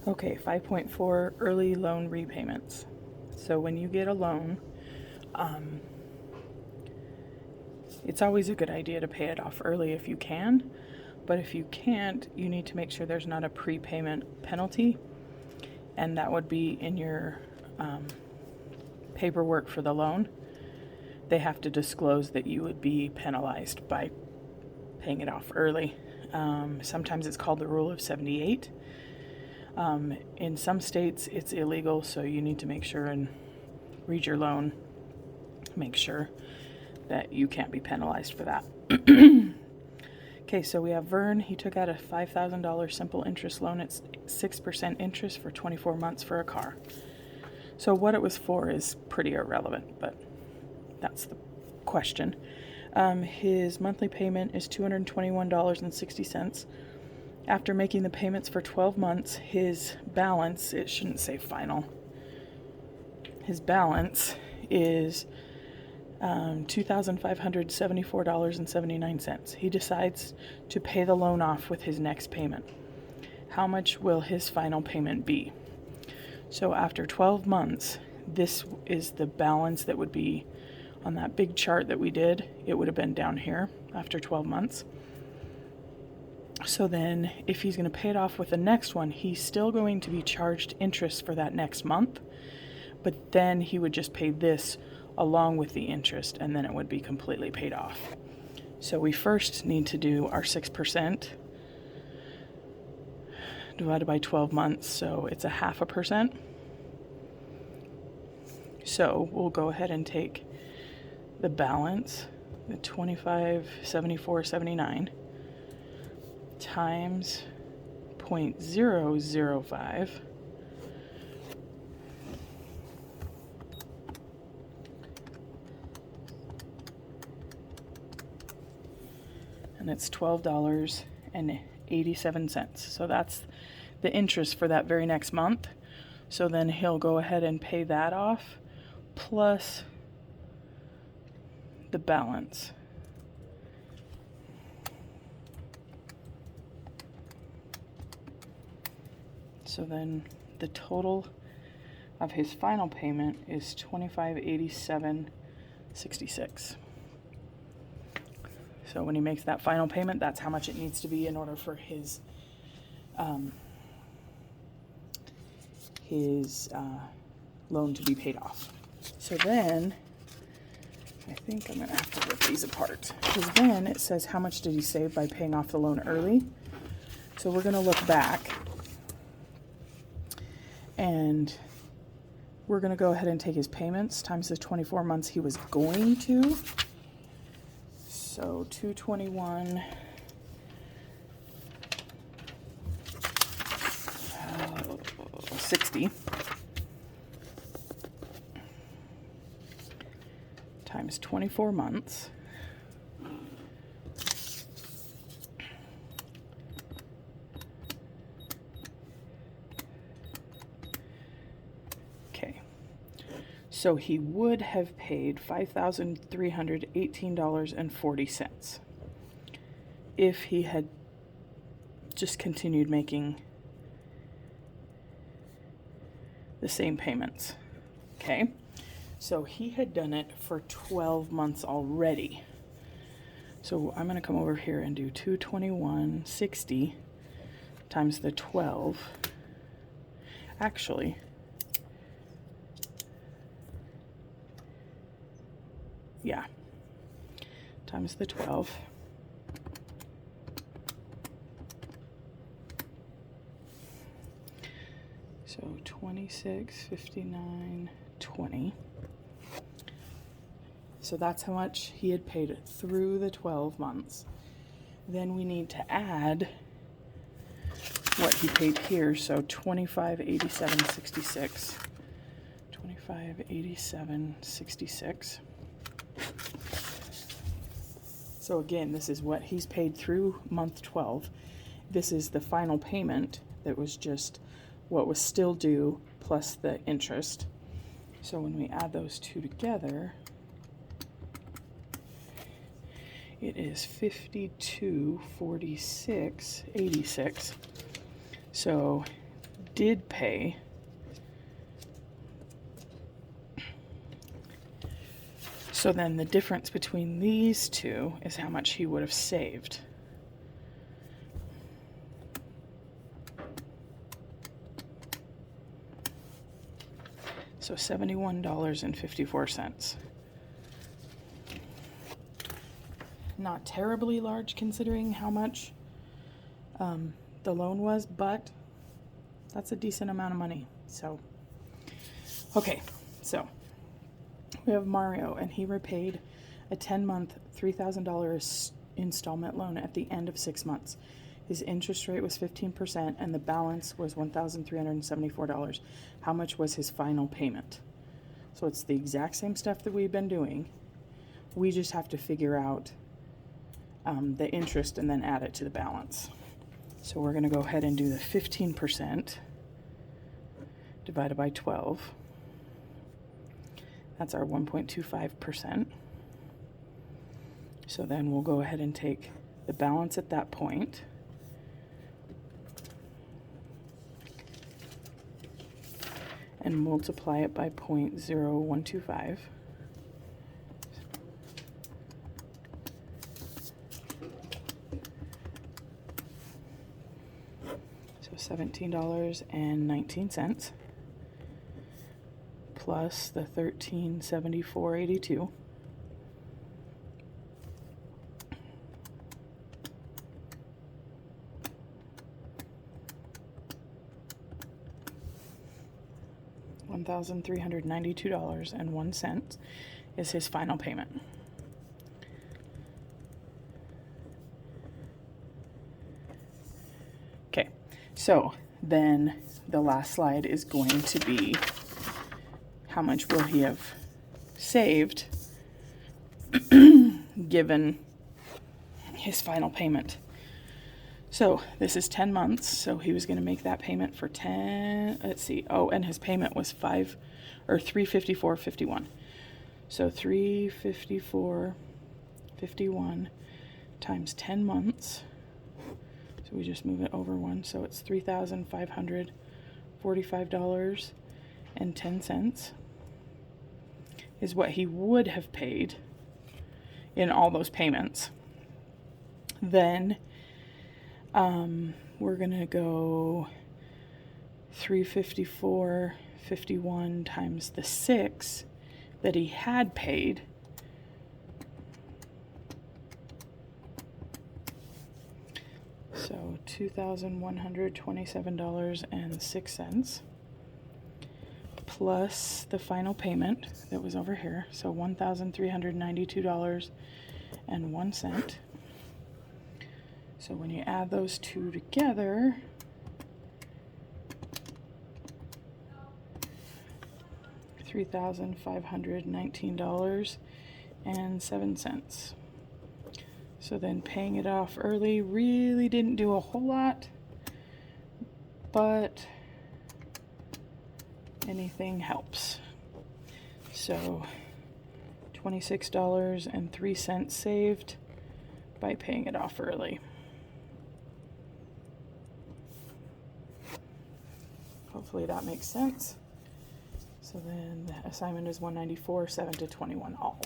Okay, 5.4 early loan repayments. So when you get a loan, it's always a good idea to pay it off early if you can, but if you can't, you need to make sure there's not a prepayment penalty, and that would be in your paperwork for the loan. They have to disclose that you would be penalized by paying it off early. Sometimes it's called the Rule of 78. In some states, it's illegal, so you need to make sure and read your loan. Make sure that you can't be penalized for that. Okay, so we have Vern. He took out a $5,000 simple interest loan. It's 6% interest for 24 months for a car. So what it was for is pretty irrelevant, but that's the question. His monthly payment is $221.60. After making the payments for 12 months, his balance, it shouldn't say final, his balance is $2,574.79. He decides to pay the loan off with his next payment. How much will his final payment be? So after 12 months, this is the balance that would be on that big chart that we did. It would have been down here after 12 months. So then if he's going to pay it off with the next one, he's still going to be charged interest for that next month, but then he would just pay this along with the interest, and then it would be completely paid off. So we first need to do our 6% divided by 12 months, so it's 0.5%. So we'll go ahead and take the balance, the $25.74.79 times 0.005, and it's $12.87. So that's the interest for that very next month. So then he'll go ahead and pay that off plus the balance. So then the total of his final payment is $25.87.66. So when he makes that final payment, that's how much it needs to be in order for his loan to be paid off. So then I think I'm going to have to rip these apart, because then it says how much did he save by paying off the loan early. So we're going to look back, and we're going to go ahead and take his payments times the 24 months he was going to. So 221.60 times 24 months. Okay, so he would have paid $5,318.40 if he had just continued making the same payments. Okay, so he had done it for 12 months already. So I'm going to come over here and do 221.60 times the 12. Actually, yeah, times the 12. So 26.59.20. So that's how much he had paid through the 12 months. Then we need to add what he paid here. So 25.87.66. 25.87.66. So again, this is what he's paid through month 12. This is the final payment that was just what was still due plus the interest. So when we add those two together, it is 52.46.86. So did pay, so then the difference between these two is how much he would have saved. So $71.54. Not terribly large considering how much the loan was, but that's a decent amount of money. So, okay, so we have Mario, and he repaid a 10-month, $3,000 installment loan at the end of 6 months. His interest rate was 15%, and the balance was $1,374. How much was his final payment? So it's the exact same stuff that we've been doing. We just have to figure out the interest and then add it to the balance. So we're going to go ahead and do the 15% divided by 12. That's our 1.25%. So then we'll go ahead and take the balance at that point. And multiply it by 0.0125. So $17.19 plus the $1374.82. $1,392.01 is his final payment. Okay, so then the last slide is going to be how much will he have saved given his final payment. So this is 10 months, so he was going to make that payment for 10, let's see, oh, and his payment was $354.51. So $354.51 times 10 months. So we just move it over one, so it's $3,545.10 is what he would have paid in all those payments. Then we're gonna go 354.51 times the 6 that he had paid. So $2,127.06 plus the final payment that was over here, so $1,392.01. So when you add those two together, $3,519.07. So then paying it off early really didn't do a whole lot, but anything helps. So $26.03 saved by paying it off early. Hopefully that makes sense. So then the assignment is 194, 7 to 21 all.